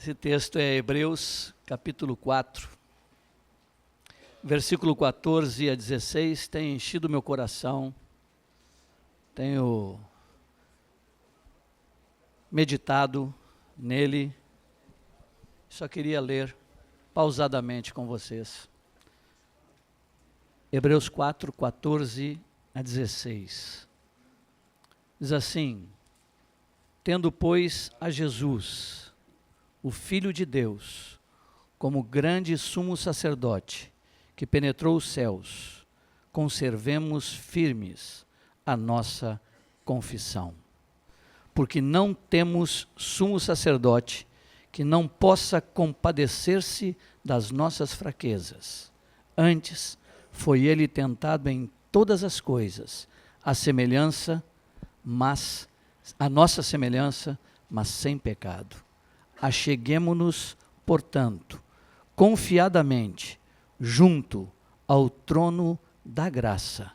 Esse texto é Hebreus, capítulo 4, versículo 14 a 16, tem enchido meu coração, tenho meditado nele, só queria ler pausadamente com vocês. Hebreus 4, 14 a 16, diz assim: tendo, pois, a Jesus, o Filho de Deus, como grande sumo sacerdote, que penetrou os céus, conservemos firmes a nossa confissão. Porque não temos sumo sacerdote que não possa compadecer-se das nossas fraquezas. Antes, foi ele tentado em todas as coisas, a nossa semelhança, mas sem pecado. Acheguemo-nos, portanto, confiadamente, junto ao trono da graça,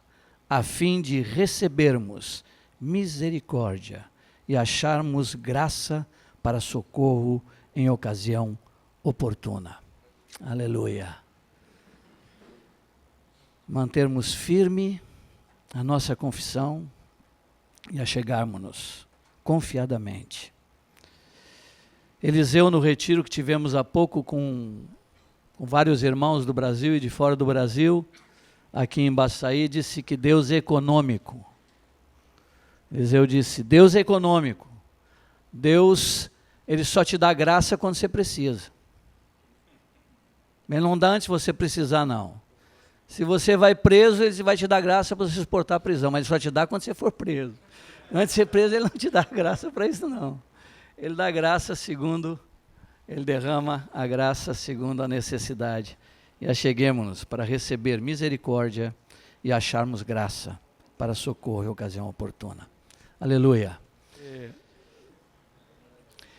a fim de recebermos misericórdia e acharmos graça para socorro em ocasião oportuna. Aleluia. Mantermos firme a nossa confissão e achegarmos-nos confiadamente. Eliseu, no retiro que tivemos há pouco com vários irmãos do Brasil e de fora do Brasil, aqui em Baçaí, disse que Deus é econômico. Eliseu disse: Deus é econômico. Deus, ele só te dá graça quando você precisa. Ele não dá antes de você precisar, não. Se você vai preso, ele vai te dar graça para você suportar a prisão, mas ele só te dá quando você for preso. Antes de ser preso, ele não te dá graça para isso, não. Ele dá graça segundo, ele derrama a graça segundo a necessidade. E acheguemo-nos para receber misericórdia e acharmos graça para socorro em ocasião oportuna. Aleluia.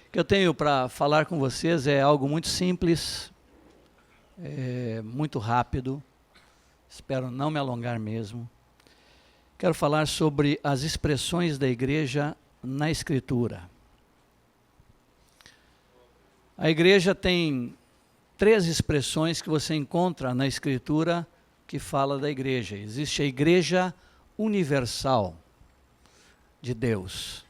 O que eu tenho para falar com vocês é algo muito simples, muito rápido, espero não me alongar mesmo. Quero falar sobre as expressões da igreja na Escritura. A igreja tem 3 expressões que você encontra na Escritura que fala da igreja. Existe a igreja universal de Deus.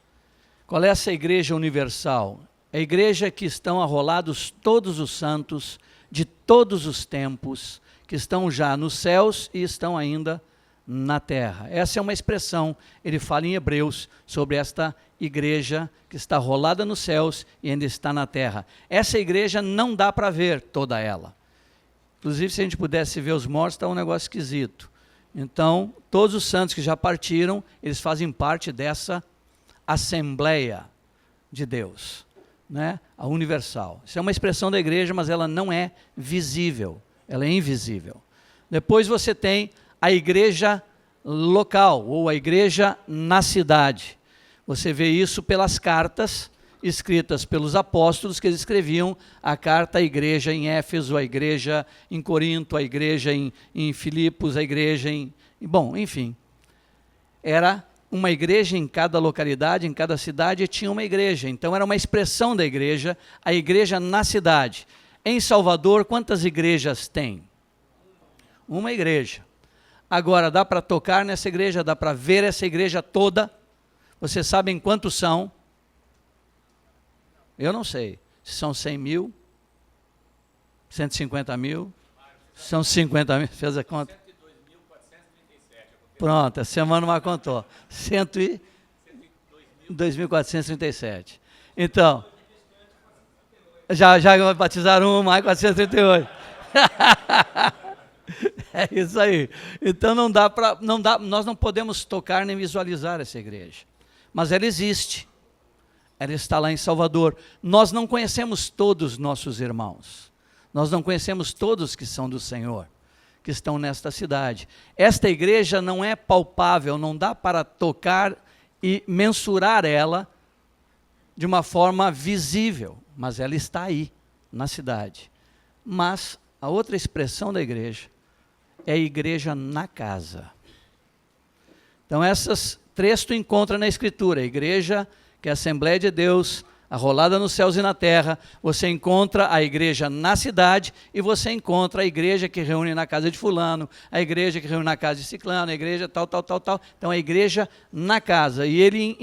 Qual é essa igreja universal? É a igreja que estão arrolados todos os santos de todos os tempos, que estão já nos céus e estão ainda na terra. Essa é uma expressão, ele fala em Hebreus, sobre esta igreja que está rolada nos céus e ainda está na terra. Essa igreja não dá para ver toda ela. Inclusive, se a gente pudesse ver os mortos, está um negócio esquisito. Então, todos os santos que já partiram, eles fazem parte dessa Assembleia de Deus, né? A universal. Isso é uma expressão da igreja, mas ela não é visível, ela é invisível. Depois você tem a igreja local, ou a igreja na cidade. Você vê isso pelas cartas escritas pelos apóstolos, que eles escreviam a carta à igreja em Éfeso, a igreja em Corinto, a igreja em Filipos, a igreja Bom, enfim. Era uma igreja em cada localidade, em cada cidade tinha uma igreja. Então era uma expressão da igreja, a igreja na cidade. Em Salvador, quantas igrejas tem? Uma igreja. Agora, dá para tocar nessa igreja, dá para ver essa igreja toda? Vocês sabem quantos são? Eu não sei. Se são 100 mil, 150 mil, são 50 mil, fez a conta? 102.437. Pronto, a semana não contou. 102.437. Então, já batizaram mais 438. É isso aí. Então nós não podemos tocar nem visualizar essa igreja. Mas ela existe. Ela está lá em Salvador. Nós não conhecemos todos os nossos irmãos. Nós não conhecemos todos que são do Senhor, que estão nesta cidade. Esta igreja não é palpável, não dá para tocar e mensurar ela de uma forma visível, mas ela está aí, na cidade. Mas a outra expressão da igreja é a igreja na casa. Então essas 3 tu encontra na Escritura: a igreja, que é a Assembleia de Deus, arrolada nos céus e na terra, você encontra a igreja na cidade e você encontra a igreja que reúne na casa de fulano, a igreja que reúne na casa de ciclano, a igreja tal. Então a igreja na casa. E ele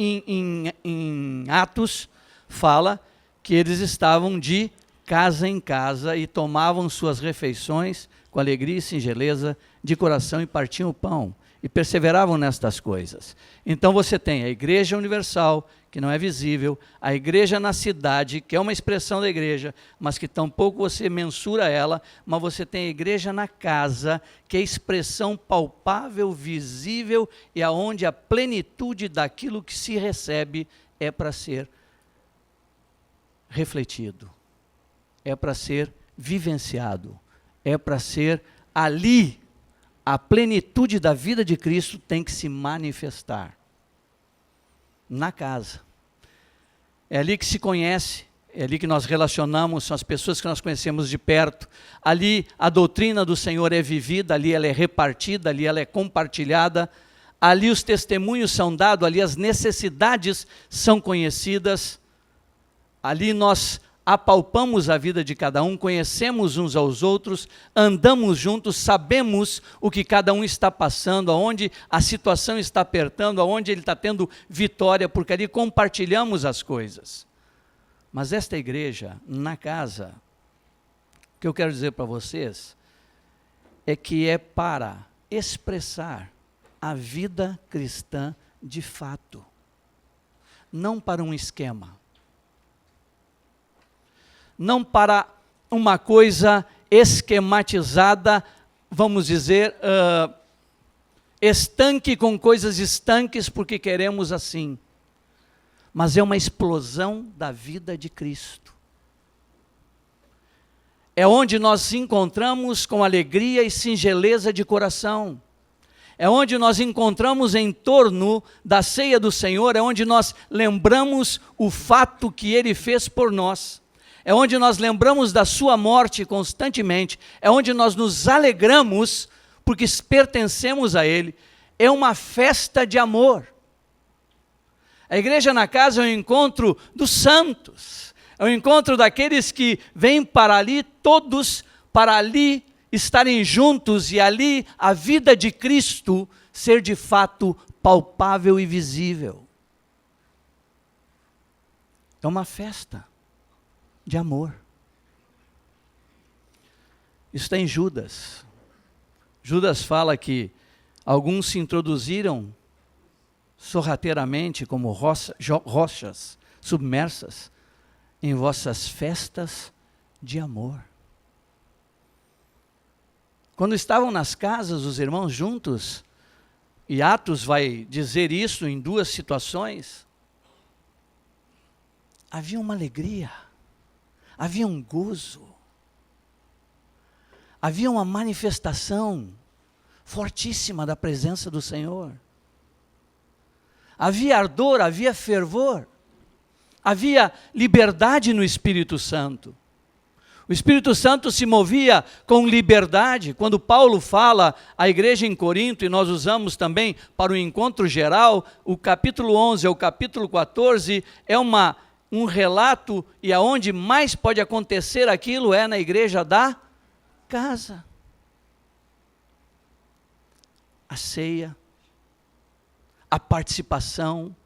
em Atos fala que eles estavam de casa em casa e tomavam suas refeições com alegria e singeleza de coração e partiam o pão. E perseveravam nestas coisas. Então você tem a igreja universal, que não é visível, a igreja na cidade, que é uma expressão da igreja, mas que tampouco você mensura ela, mas você tem a igreja na casa, que é expressão palpável, visível, e aonde a plenitude daquilo que se recebe é para ser refletido, é para ser vivenciado, é para ser ali. A plenitude da vida de Cristo tem que se manifestar na casa. É ali que se conhece, é ali que nós relacionamos, são as pessoas que nós conhecemos de perto. Ali a doutrina do Senhor é vivida, ali ela é repartida, ali ela é compartilhada. Ali os testemunhos são dados, ali as necessidades são conhecidas. Ali nós apalpamos a vida de cada um, conhecemos uns aos outros, andamos juntos, sabemos o que cada um está passando, aonde a situação está apertando, aonde ele está tendo vitória, porque ali compartilhamos as coisas. Mas esta igreja, na casa, o que eu quero dizer para vocês, é que é para expressar a vida cristã de fato, não para um esquema. Não para uma coisa esquematizada, vamos dizer, estanque com coisas estanques porque queremos assim. Mas é uma explosão da vida de Cristo. É onde nós nos encontramos com alegria e singeleza de coração. É onde nós encontramos em torno da ceia do Senhor, é onde nós lembramos o fato que Ele fez por nós. É onde nós lembramos da sua morte constantemente, é onde nós nos alegramos porque pertencemos a Ele. É uma festa de amor. A igreja na casa é um encontro dos santos, é um encontro daqueles que vêm para ali, todos para ali estarem juntos e ali a vida de Cristo ser de fato palpável e visível. É uma festa de amor. Isso está em Judas. Judas fala que alguns se introduziram sorrateiramente como rochas submersas em vossas festas de amor. Quando estavam nas casas os irmãos juntos, e Atos vai dizer isso em duas situações, havia uma alegria, havia um gozo, havia uma manifestação fortíssima da presença do Senhor. Havia ardor, havia fervor, havia liberdade no Espírito Santo. O Espírito Santo se movia com liberdade. Quando Paulo fala à igreja em Corinto, e nós usamos também para o encontro geral, o capítulo 11 ao capítulo 14 é um relato, e aonde mais pode acontecer aquilo é na igreja da casa. A ceia, a participação,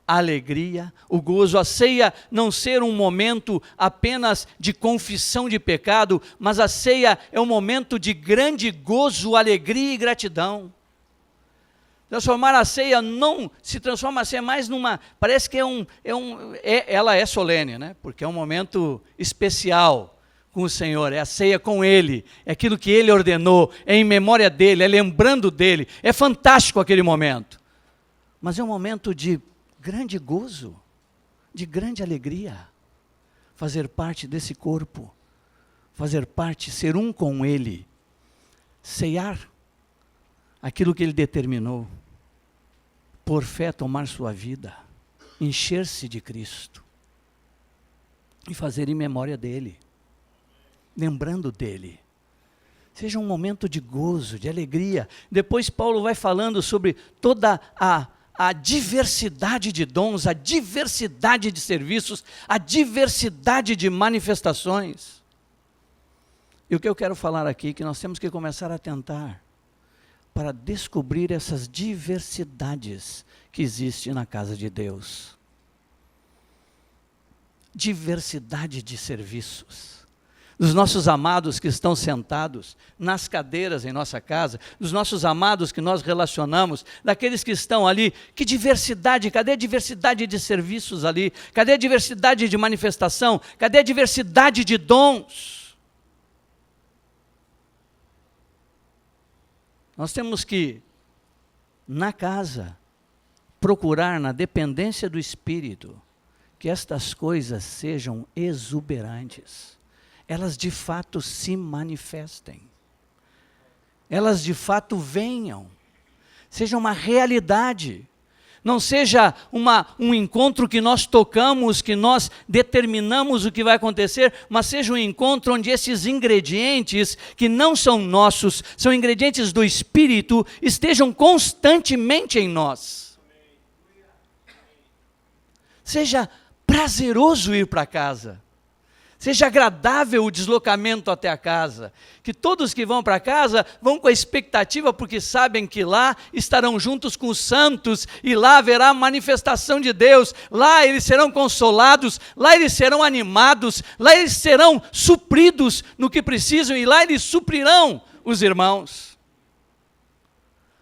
a alegria, o gozo, a ceia não ser um momento apenas de confissão de pecado, mas a ceia é um momento de grande gozo, alegria e gratidão. Transformar a ceia não se transforma a ceia mais numa, parece que ela é solene, né? Porque é um momento especial com o Senhor, é a ceia com Ele, é aquilo que Ele ordenou, é em memória dEle, é lembrando dEle, é fantástico aquele momento. Mas é um momento de grande gozo, de grande alegria, fazer parte desse corpo, fazer parte, ser um com Ele, ceiar aquilo que Ele determinou, por fé tomar sua vida, encher-se de Cristo e fazer em memória dEle, lembrando dEle. Seja um momento de gozo, de alegria. Depois Paulo vai falando sobre toda a diversidade de dons, a diversidade de serviços, a diversidade de manifestações. E o que eu quero falar aqui é que nós temos que começar a tentar para descobrir essas diversidades que existem na casa de Deus. Diversidade de serviços. Dos nossos amados que estão sentados nas cadeiras em nossa casa, dos nossos amados que nós relacionamos, daqueles que estão ali, que diversidade, cadê a diversidade de serviços ali? Cadê a diversidade de manifestação? Cadê a diversidade de dons? Nós temos que, na casa, procurar na dependência do Espírito, que estas coisas sejam exuberantes. Elas de fato se manifestem. Elas de fato venham. Seja uma realidade. Não seja um encontro que nós tocamos, que nós determinamos o que vai acontecer, mas seja um encontro onde esses ingredientes, que não são nossos, são ingredientes do Espírito, estejam constantemente em nós. Seja prazeroso ir para casa. Seja agradável o deslocamento até a casa. Que todos que vão para casa vão com a expectativa, porque sabem que lá estarão juntos com os santos, e lá haverá manifestação de Deus. Lá eles serão consolados, lá eles serão animados, lá eles serão supridos no que precisam, e lá eles suprirão os irmãos.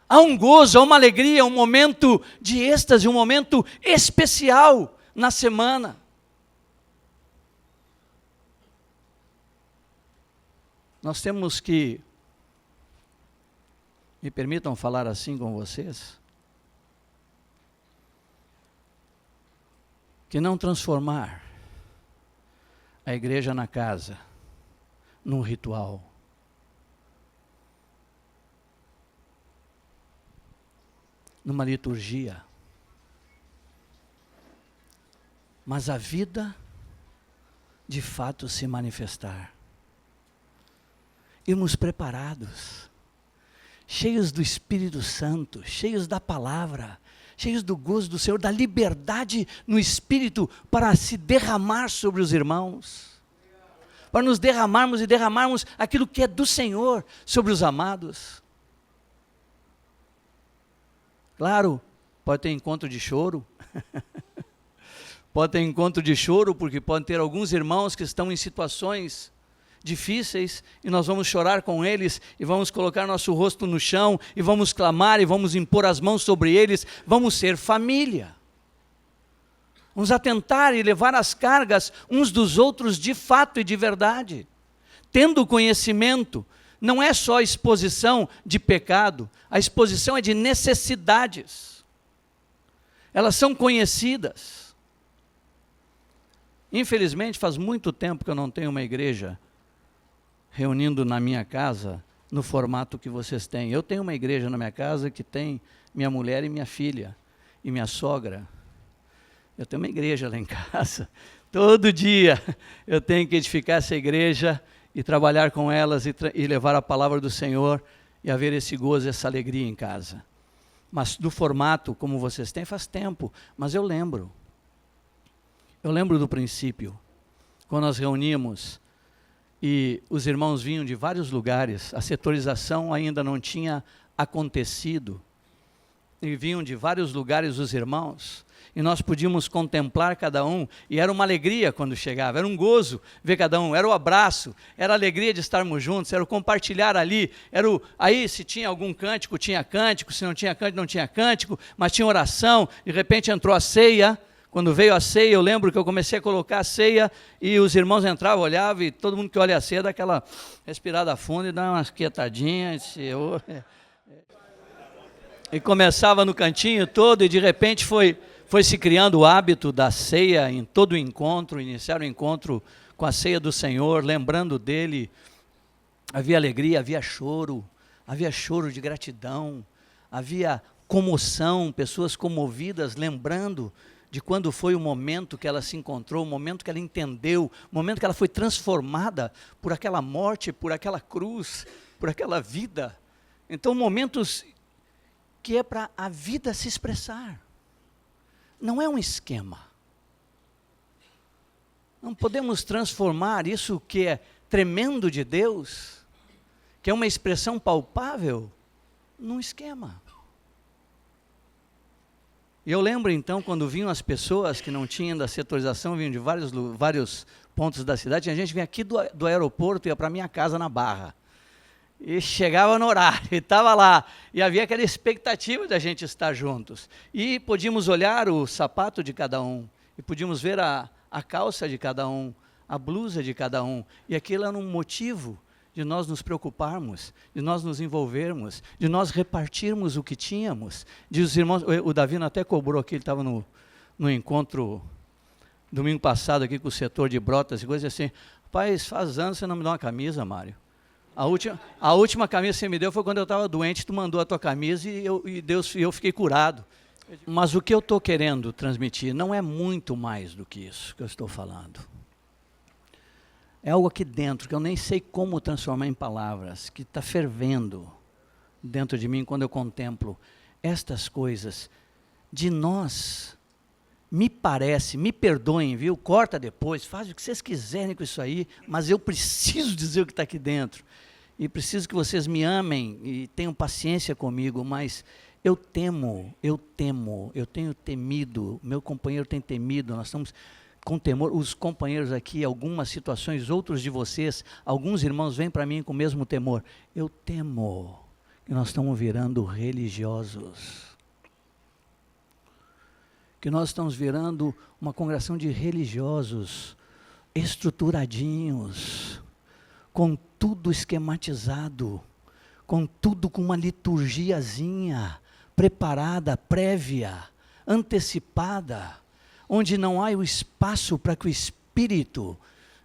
Há um gozo, há uma alegria, um momento de êxtase, um momento especial na semana. Nós temos que, me permitam falar assim com vocês, que não transformar a igreja na casa num ritual. Numa liturgia. Mas a vida, de fato, se manifestar. Irmos preparados, cheios do Espírito Santo, cheios da palavra, cheios do gozo do Senhor, da liberdade no Espírito para se derramar sobre os irmãos, para nos derramarmos e derramarmos aquilo que é do Senhor sobre os amados. Claro, pode ter encontro de choro, pode ter encontro de choro, porque pode ter alguns irmãos que estão em situações difíceis, e nós vamos chorar com eles, e vamos colocar nosso rosto no chão, e vamos clamar, e vamos impor as mãos sobre eles, vamos ser família. Vamos atentar e levar as cargas uns dos outros de fato e de verdade. Tendo conhecimento, não é só exposição de pecado, a exposição é de necessidades. Elas são conhecidas. Infelizmente, faz muito tempo que eu não tenho uma igreja reunindo na minha casa, no formato que vocês têm. Eu tenho uma igreja na minha casa que tem minha mulher e minha filha, e minha sogra. Eu tenho uma igreja lá em casa. Todo dia eu tenho que edificar essa igreja e trabalhar com elas e levar a palavra do Senhor e haver esse gozo, essa alegria em casa. Mas do formato como vocês têm faz tempo, mas eu lembro. Eu lembro do princípio, quando nós reunimos e os irmãos vinham de vários lugares, a setorização ainda não tinha acontecido, e vinham de vários lugares os irmãos, e nós podíamos contemplar cada um, e era uma alegria quando chegava, era um gozo ver cada um, era o abraço, era a alegria de estarmos juntos, era o compartilhar ali, aí se tinha algum cântico, tinha cântico, se não tinha cântico, não tinha cântico, mas tinha oração, de repente entrou a ceia. Quando veio a ceia, eu lembro que eu comecei a colocar a ceia, e os irmãos entravam, olhavam, e todo mundo que olha a ceia dá aquela respirada funda e dá umas quietadinhas, e começava no cantinho todo, e de repente foi se criando o hábito da ceia em todo o encontro, iniciar o encontro com a ceia do Senhor, lembrando dele. Havia alegria, havia choro de gratidão, havia comoção, pessoas comovidas, lembrando de quando foi o momento que ela se encontrou, o momento que ela entendeu, o momento que ela foi transformada por aquela morte, por aquela cruz, por aquela vida. Então, momentos que é para a vida se expressar. Não é um esquema. Não podemos transformar isso que é tremendo de Deus, que é uma expressão palpável, num esquema. E eu lembro então, quando vinham as pessoas que não tinham da setorização, vinham de vários pontos da cidade, a gente vinha aqui do aeroporto e ia para a minha casa na Barra. E chegava no horário, e estava lá, e havia aquela expectativa de a gente estar juntos. E podíamos olhar o sapato de cada um, e podíamos ver a calça de cada um, a blusa de cada um, e aquilo era um motivo de nós nos preocuparmos, de nós nos envolvermos, de nós repartirmos o que tínhamos. Diz os irmãos, o Davino até cobrou aqui, ele estava no encontro domingo passado aqui com o setor de brotas e coisas assim. Rapaz, faz anos você não me dá uma camisa, Mário. A última camisa que você me deu foi quando eu estava doente, tu mandou a tua camisa e eu fiquei curado. Mas o que eu estou querendo transmitir não é muito mais do que isso que eu estou falando. É algo aqui dentro que eu nem sei como transformar em palavras, que está fervendo dentro de mim quando eu contemplo estas coisas. De nós, me parece, me perdoem, viu? Corta depois, faz o que vocês quiserem com isso aí, mas eu preciso dizer o que está aqui dentro. E preciso que vocês me amem e tenham paciência comigo, mas eu tenho temido, meu companheiro tem temido, nós estamos com temor, os companheiros aqui, algumas situações, outros de vocês, alguns irmãos vêm para mim com o mesmo temor. Eu temo que nós estamos virando religiosos. Que nós estamos virando uma congregação de religiosos, estruturadinhos, com tudo esquematizado, com tudo com uma liturgiazinha, preparada, prévia, antecipada, onde não há o espaço para que o Espírito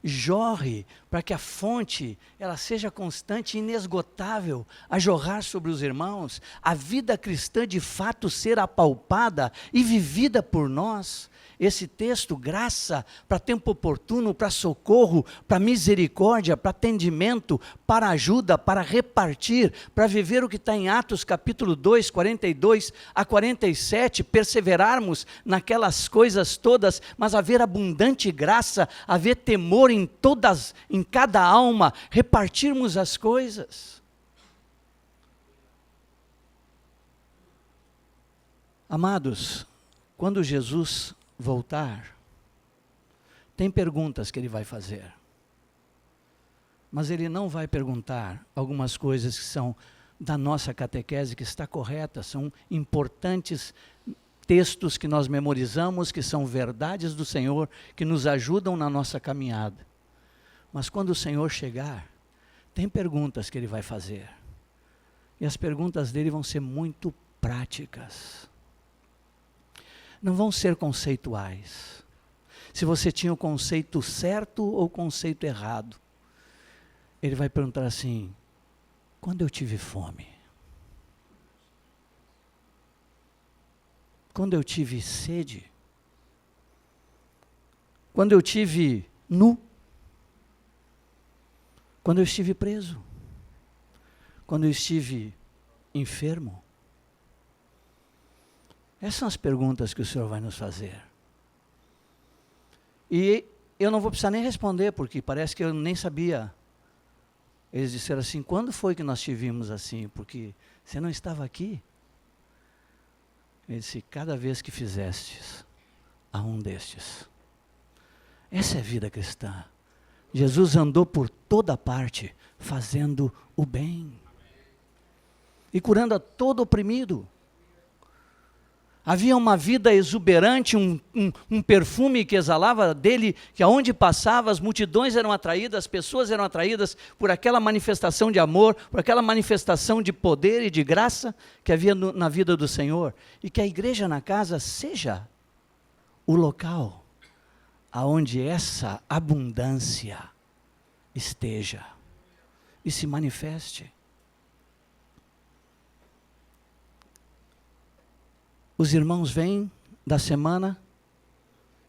jorre, para que a fonte ela seja constante e inesgotável a jorrar sobre os irmãos, a vida cristã de fato ser apalpada e vivida por nós. Esse texto, graça para tempo oportuno, para socorro, para misericórdia, para atendimento, para ajuda, para repartir, para viver o que está em Atos capítulo 2, 42 a 47, perseverarmos naquelas coisas todas, mas haver abundante graça, haver temor em cada alma, repartirmos as coisas. Amados, quando Jesus voltar, tem perguntas que ele vai fazer, mas ele não vai perguntar algumas coisas que são da nossa catequese, que está correta, são importantes textos que nós memorizamos, que são verdades do Senhor, que nos ajudam na nossa caminhada. Mas quando o Senhor chegar, tem perguntas que ele vai fazer, e as perguntas dele vão ser muito práticas. Não vão ser conceituais. Se você tinha o conceito certo ou o conceito errado. Ele vai perguntar assim, quando eu tive fome? Quando eu tive sede? Quando eu tive nu? Quando eu estive preso? Quando eu estive enfermo? Essas são as perguntas que o Senhor vai nos fazer. E eu não vou precisar nem responder, porque parece que eu nem sabia. Eles disseram assim, quando foi que nós te vimos assim? Porque você não estava aqui. Ele disse, cada vez que fizestes a um destes. Essa é a vida cristã. Jesus andou por toda parte, fazendo o bem. E curando a todo oprimido. Havia uma vida exuberante, um perfume que exalava dele, que aonde passava as multidões eram atraídas, as pessoas eram atraídas por aquela manifestação de amor, por aquela manifestação de poder e de graça que havia na vida do Senhor. E que a igreja na casa seja o local aonde essa abundância esteja e se manifeste. Os irmãos vêm da semana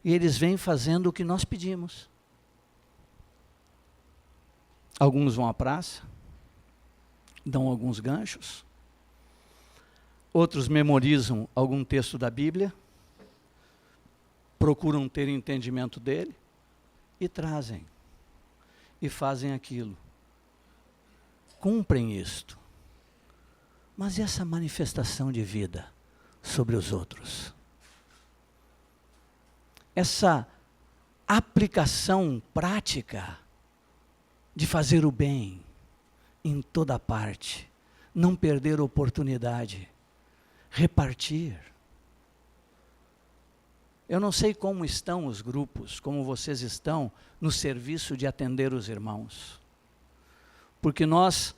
e eles vêm fazendo o que nós pedimos. Alguns vão à praça, dão alguns ganchos. outros memorizam algum texto da Bíblia, procuram ter entendimento dele e trazem, e fazem aquilo. Cumprem isto. Mas e essa manifestação de vida sobre os outros? Essa aplicação prática de fazer o bem em toda parte, não perder oportunidade, repartir. Eu não sei como estão os grupos, como vocês estão no serviço de atender os irmãos. Porque nós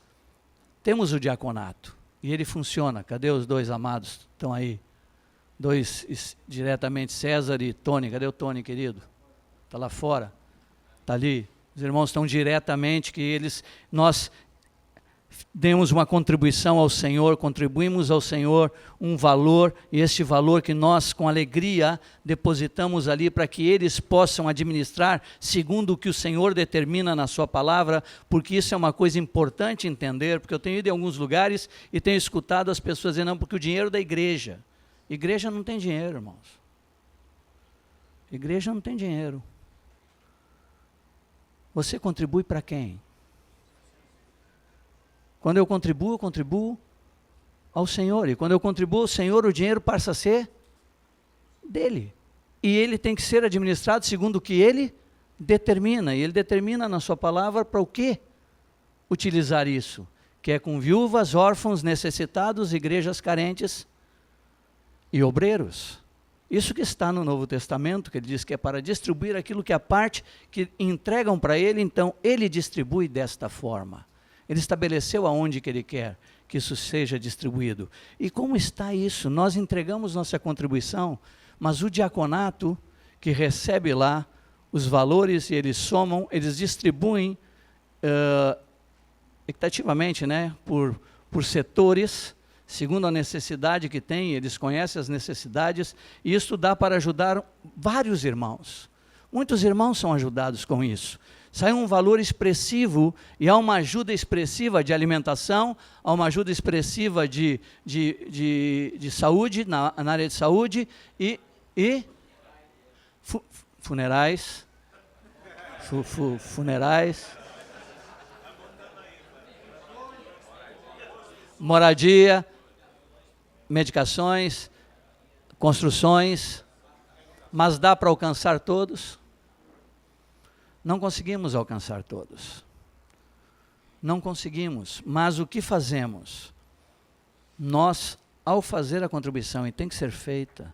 temos o diaconato, e ele funciona. Cadê os dois amados? Estão aí. Dois diretamente, César e Tony. Cadê o Tony, querido? Está lá fora. Está ali. Os irmãos estão diretamente, nós demos uma contribuição ao Senhor, contribuímos ao Senhor um valor, e este valor que nós, com alegria, depositamos ali para que eles possam administrar segundo o que o Senhor determina na sua palavra, porque isso é uma coisa importante entender, porque eu tenho ido em alguns lugares e tenho escutado as pessoas dizendo, não, porque o dinheiro da igreja não tem dinheiro, irmãos. Igreja não tem dinheiro. Você contribui para quem? Quando eu contribuo ao Senhor. E quando eu contribuo ao Senhor, o dinheiro passa a ser dele. E ele tem que ser administrado segundo o que ele determina. E ele determina na sua palavra para o que utilizar isso. Que é com viúvas, órfãos, necessitados, igrejas carentes e obreiros. Isso que está no Novo Testamento, que ele diz que é para distribuir aquilo que é a parte que entregam para ele, então ele distribui desta forma. Ele estabeleceu aonde que ele quer que isso seja distribuído. E como está isso? Nós entregamos nossa contribuição, mas o diaconato que recebe lá os valores e eles somam, eles distribuem equitativamente, né, por setores, segundo a necessidade que tem, eles conhecem as necessidades, e isso dá para ajudar vários irmãos. Muitos irmãos são ajudados com isso. Sai um valor expressivo e há uma ajuda expressiva de alimentação, há uma ajuda expressiva de saúde, na área de saúde e funerais, moradia, medicações, construções, mas dá para alcançar todos? Não conseguimos alcançar todos. Não conseguimos, mas o que fazemos? Nós, ao fazer a contribuição, e tem que ser feita,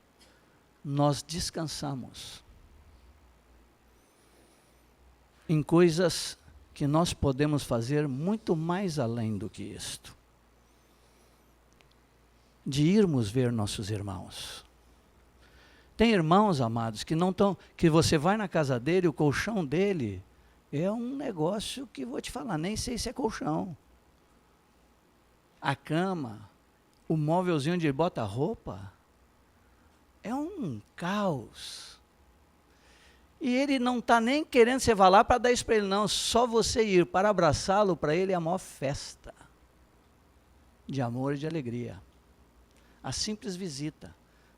nós descansamos em coisas que nós podemos fazer muito mais além do que isto. De irmos ver nossos irmãos. Tem irmãos, amados, que não estão, que você vai na casa dele, o colchão dele é um negócio que vou te falar, nem sei se é colchão. A cama, o móvelzinho onde ele bota a roupa, é um caos. E ele não está nem querendo você vá lá para dar isso para ele, não. Só você ir para abraçá-lo, para ele é a maior festa de amor e de alegria. A simples visita.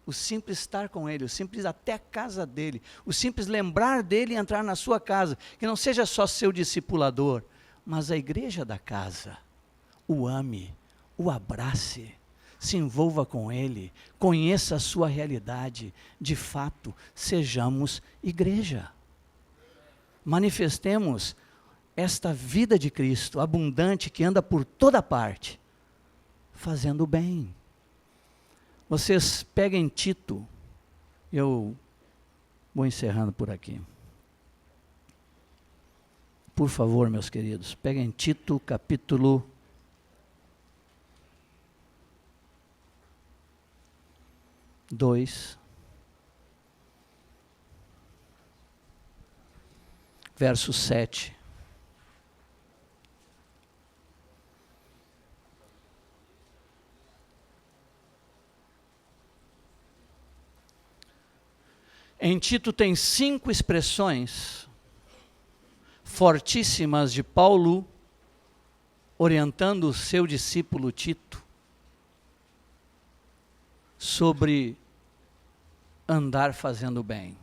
O simples estar com ele, o simples ir até a casa dele, o simples lembrar dele e entrar na sua casa, que não seja só seu discipulador, mas a igreja da casa, o ame, o abrace, se envolva com ele, conheça a sua realidade, de fato, sejamos igreja. Manifestemos esta vida de Cristo, abundante, que anda por toda parte, fazendo o bem. Vocês peguem Tito, eu vou encerrando por aqui. Por favor, meus queridos, peguem Tito, capítulo 2, verso 7. Em Tito tem 5 expressões fortíssimas de Paulo orientando o seu discípulo Tito. sobre andar fazendo bem.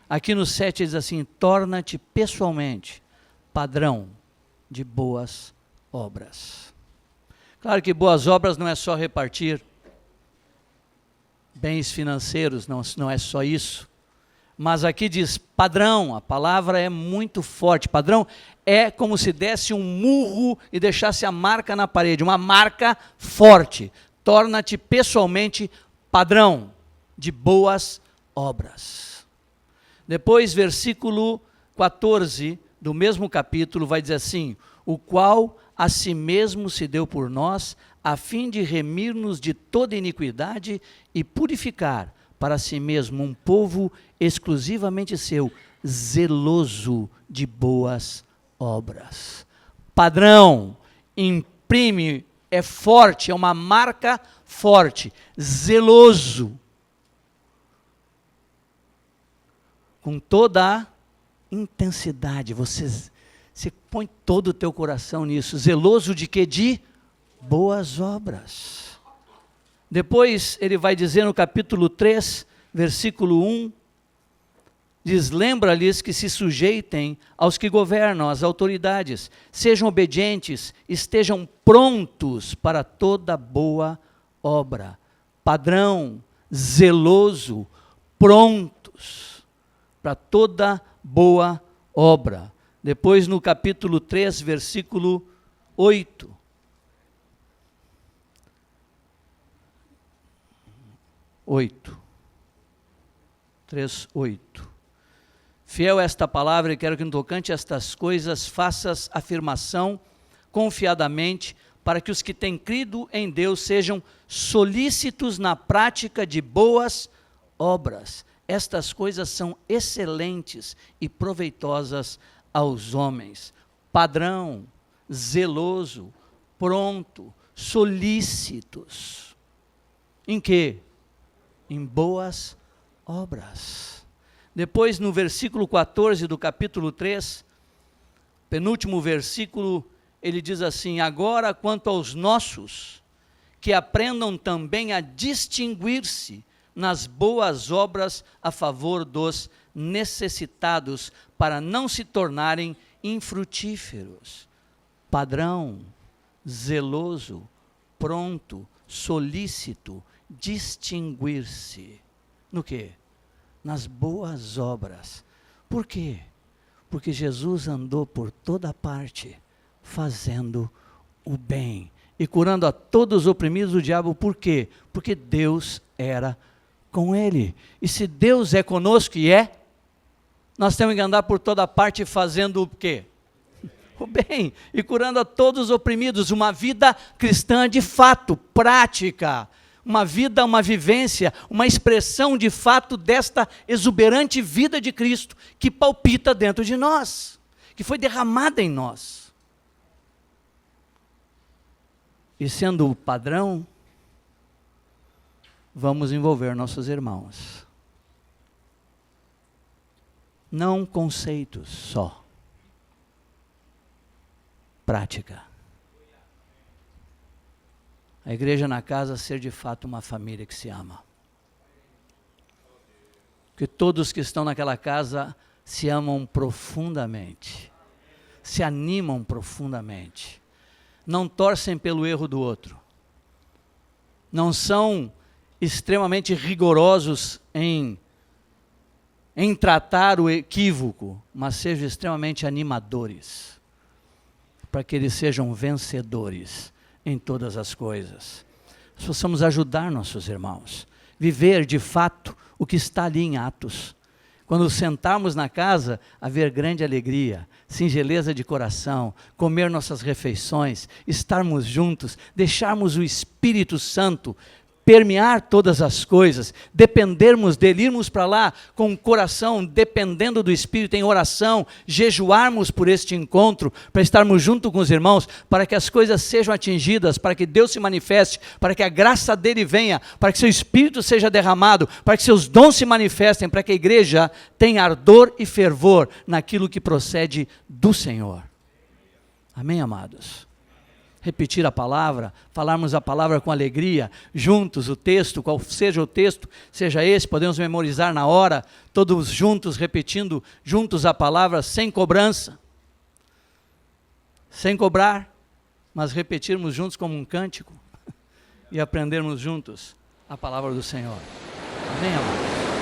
Aqui no 7 diz assim: torna-te pessoalmente padrão de boas obras. Claro que boas obras não é só repartir bens financeiros, não é só isso. Mas aqui diz padrão, a palavra é muito forte. Padrão é como se desse um murro e deixasse a marca na parede, uma marca forte. Torna-te pessoalmente padrão de boas obras. Depois, versículo 14 do mesmo capítulo vai dizer assim: o qual a si mesmo se deu por nós, a fim de remir-nos de toda iniquidade e purificar para si mesmo um povo exclusivamente seu, zeloso de boas obras. Padrão, imprime, é forte, é uma marca forte, zeloso, com toda a intensidade, você põe todo o teu coração nisso, zeloso de quê? De boas obras. Depois ele vai dizer no capítulo 3, versículo 1, diz: lembra-lhes que se sujeitem aos que governam, às autoridades, sejam obedientes, estejam prontos para toda boa obra. Padrão, zeloso, prontos para toda boa obra. Depois no capítulo 3, versículo 8. 3:8. Fiel a esta palavra, e quero que no tocante a estas coisas faças afirmação confiadamente, para que os que têm crido em Deus sejam solícitos na prática de boas obras. Estas coisas são excelentes e proveitosas aos homens. Padrão, zeloso, pronto, solícitos. Em quê? Em boas obras. Depois, no versículo 14 do capítulo 3, penúltimo versículo, ele diz assim: agora quanto aos nossos, que aprendam também a distinguir-se nas boas obras a favor dos necessitados, para não se tornarem infrutíferos. Padrão, zeloso, pronto, solícito, distinguir-se. No quê? Nas boas obras. Por quê? Porque Jesus andou por toda parte, fazendo o bem e curando a todos os oprimidos do diabo. Por quê? Porque Deus era com ele. E se Deus é conosco, e é, nós temos que andar por toda parte fazendo o quê? O bem, e curando a todos os oprimidos. Uma vida cristã de fato, prática, uma vida, uma vivência, uma expressão de fato desta exuberante vida de Cristo, que palpita dentro de nós, que foi derramada em nós. E sendo o padrão, vamos envolver nossos irmãos. Não conceitos só. Prática. A igreja na casa ser de fato uma família que se ama. Que todos que estão naquela casa se amam profundamente. Se animam profundamente. Não torcem pelo erro do outro. Não são extremamente rigorosos em tratar o equívoco, mas sejam extremamente animadores, para que eles sejam vencedores em todas as coisas. Nós possamos ajudar nossos irmãos, viver de fato o que está ali em Atos. Quando sentarmos na casa, haver grande alegria, singeleza de coração, comer nossas refeições, estarmos juntos, deixarmos o Espírito Santo permear todas as coisas, dependermos dele, irmos para lá com o coração dependendo do Espírito em oração, jejuarmos por este encontro, para estarmos junto com os irmãos, para que as coisas sejam atingidas, para que Deus se manifeste, para que a graça dele venha, para que seu Espírito seja derramado, para que seus dons se manifestem, para que a igreja tenha ardor e fervor naquilo que procede do Senhor. Amém, amados? repetir a palavra, falarmos a palavra com alegria, juntos, o texto, qual seja o texto, seja esse, podemos memorizar na hora, todos juntos, repetindo juntos a palavra, sem cobrança, sem cobrar, mas repetirmos juntos como um cântico e aprendermos juntos a palavra do Senhor. Amém, amados?